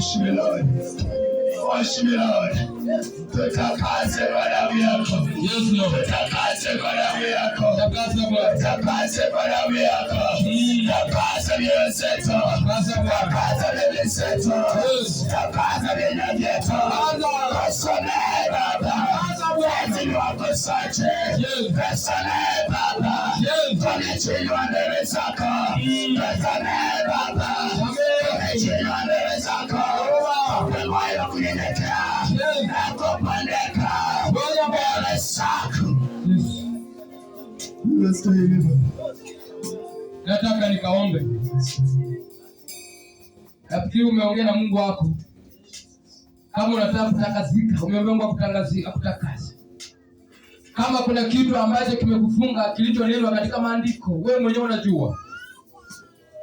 Wash me, Lord. Wash me, Lord. Tutakase kwa damu yako. Yes, Lord. Tutakase kwa damu yako. Takasa Bwana. Tutakase kwa damu yako. Takasa mioyo zetu. Takasa mioyo zetu. Takasa vinywa vyetu. Tusamehe Baba. Watu wakosaje. Tusamehe Baba. Tumechelewa mbele zako. Tusamehe Baba. Tumechelewa mbele zako. Moyo kunyenyekea na kupondeka mbele zako. Nataka nikaombe. Nafikiri umeongea na Mungu wako. Kama unataka kutakazika, umeomba kutangazika, kutakasa. Kama kuna kitu ambacho kimekufunga kilichonenwa katika maandiko, wewe mwenyewe unajua.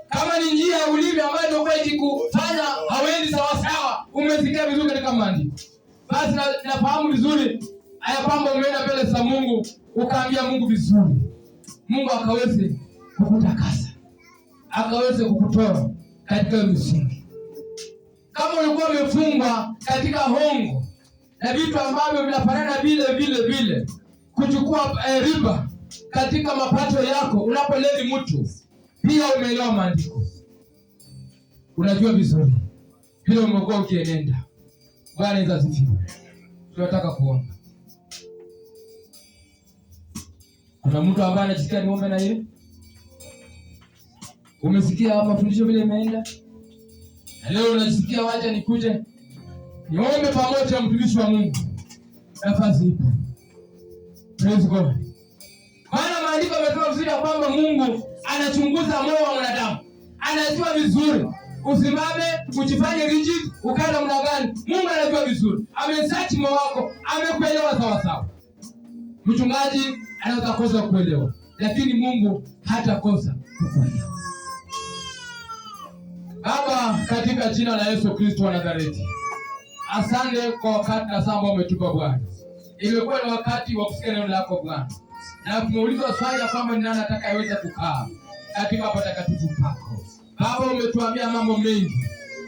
Kama ni njia ya ulimi ambayo ndio ikikufanya hawendi sawa sawa, umesikia vizuri katika maandiko. Basi nafahamu vizuri haya kwamba umeenda mbele za Mungu, ukaambia Mungu vizuri. Mungu akaweze kukutakasa. Akaweze kukutoa katika misingi. Kama ulikuwa umefungwa katika hongo na vitu ambavyo vinafanana vile kuchukua riba katika mapato yako unapoleni mtu, pia umeelewa maandiko. Unajua vizuri. Vile umekuwa ukienenda. Bwana Yesu asifiwe. Tunataka kuomba. Kuna mtu ambaye anajisikia niombe na yeye? Umesikia mafundisho vile imeenda? Leo unajisikia wacha nikuje niombe pamoja na mtumishi wa Mungu. Nafasi ipo. Praise God. Maana maandiko yamesema vizuri kwamba Mungu anachunguza moyo wa mwanadamu. Anajua vizuri. Usimame, ujifanye rigid, ukae namna gani? Mungu anajua vizuri. Amesearch moyo wako, amekuelewa sawa sawa. Mchungaji anaweza kosa kuelewa, lakini Mungu hatakosa kukuelewa. Baba, katika jina la Yesu Kristo wa Nazareti, asante kwa wakati na saa ambao umetupa Bwana. Imekuwa ni wakati wa kusikia neno lako Bwana. Na tumeulizwa swali ya kwamba ni nani atakayeweza kukaa katika patakatifu pako. Baba, umetuambia mambo mengi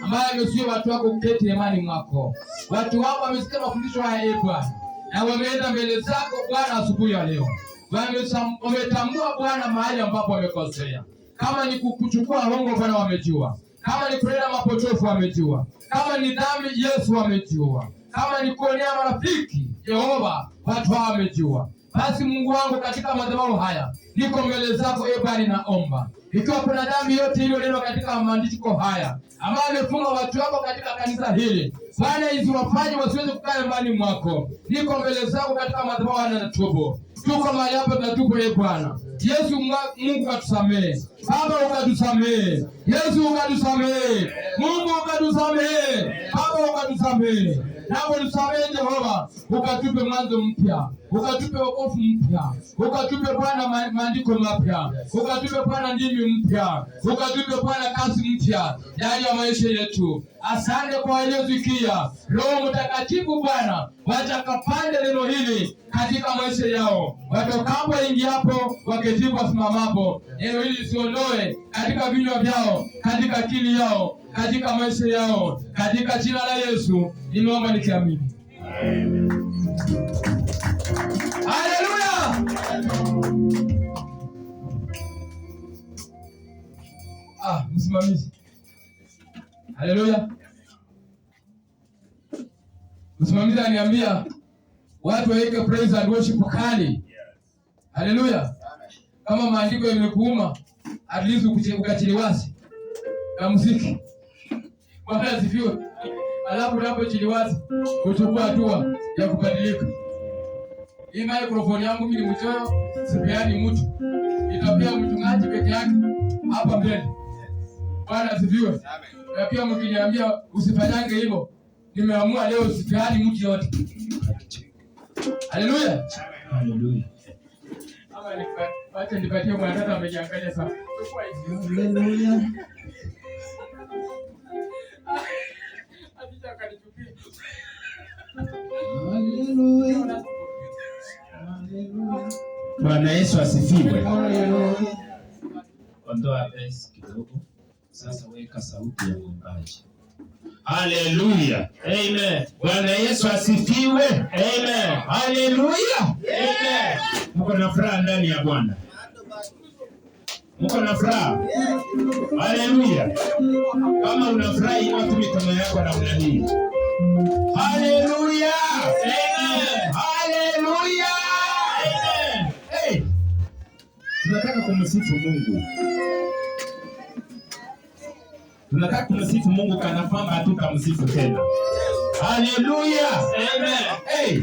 ambayo yamezuia watu wako kuketi imani mwako. Watu wako wamesikia mafundisho haya Bwana, na wameenda mbele zako Bwana asubuhi ya leo. Wametambua Bwana mahali ambapo wamekosea. Kama ni kukuchukua hongo Bwana wamejua. Kama ni kuleta mapotofu wamejua. Kama ni dhambi Yesu wamejua. Kama ni kuonea marafiki Yehova watu hao wamejua. Basi Mungu wangu, katika madhabahu haya niko mbele zako Bwana, naomba ikiwa kuna dhambi yote iliyonenwa katika maandiko haya ambayo amefunga watu wako katika kanisa hili Bwana, isiwafanye wasiweze kukaa nyumbani mwako, niko mbele zako katika madhabahu haya na tubu. Tuko mahali hapa tunatubu Bwana. Yesu Mungu atusamehe. Baba ukatusamehe. Yesu ukatusamehe. Mungu ukatusamehe. Baba ukatusamehe. Naomba tusamehe Jehova, ukatupe mwanzo mpya, ukatupe wokovu mpya, ukatupe Bwana maandiko mapya, ukatupe Bwana ndimi mpya, ukatupe Bwana kazi mpya ndani ya maisha yetu. Asante kwa waliosikia. Roho Mtakatifu Bwana, watakapande neno hili katika maisha yao, watokapo ingiapo, waketipo wasimamapo, neno hili siondoe katika vinywa vyao, katika akili yao, katika maisha yao, katika jina la Yesu nimeomba nikiamini. Amen. Haleluya. Msimamizi. Haleluya. Msimamizi ananiambia watu waweke praise and worship kali. Haleluya. Kama maandiko yamekuuma, at least ukachiliwasi na muziki. Bwana asifiwe. Alafu hapo chiliwasi kuchukua hatua ya kubadilika. Hii microphone yangu mimi ni mchoyo, sipeani mtu. Itapia mchungaji peke yake hapa mbele. Bwana asifiwe. Amen. Na pia mkiniambia usifanyange hivyo, nimeamua leo sipeani mtu yote. Haleluya. Haleluya. Acha nipatie mwanadamu amejiangalia sana. Haleluya. Haleluya. Bwana Yesu asifiwe. Ondoa pesi kidogo. Sasa weka sauti ya mwimbaji. Haleluya. Amen. Bwana Yesu asifiwe. Amen. Haleluya. Amen. Mko na furaha ndani ya Bwana? Mko na furaha? Haleluya. Kama unafurahi, inua tu mikono yako namna hii. Haleluya. Amen. Haleluya. Amen. Hey. Tunataka kumsifu Mungu. Tunataka kumsifu Mungu kana kwamba hatutamsifu tena. Haleluya. Amen. Hey.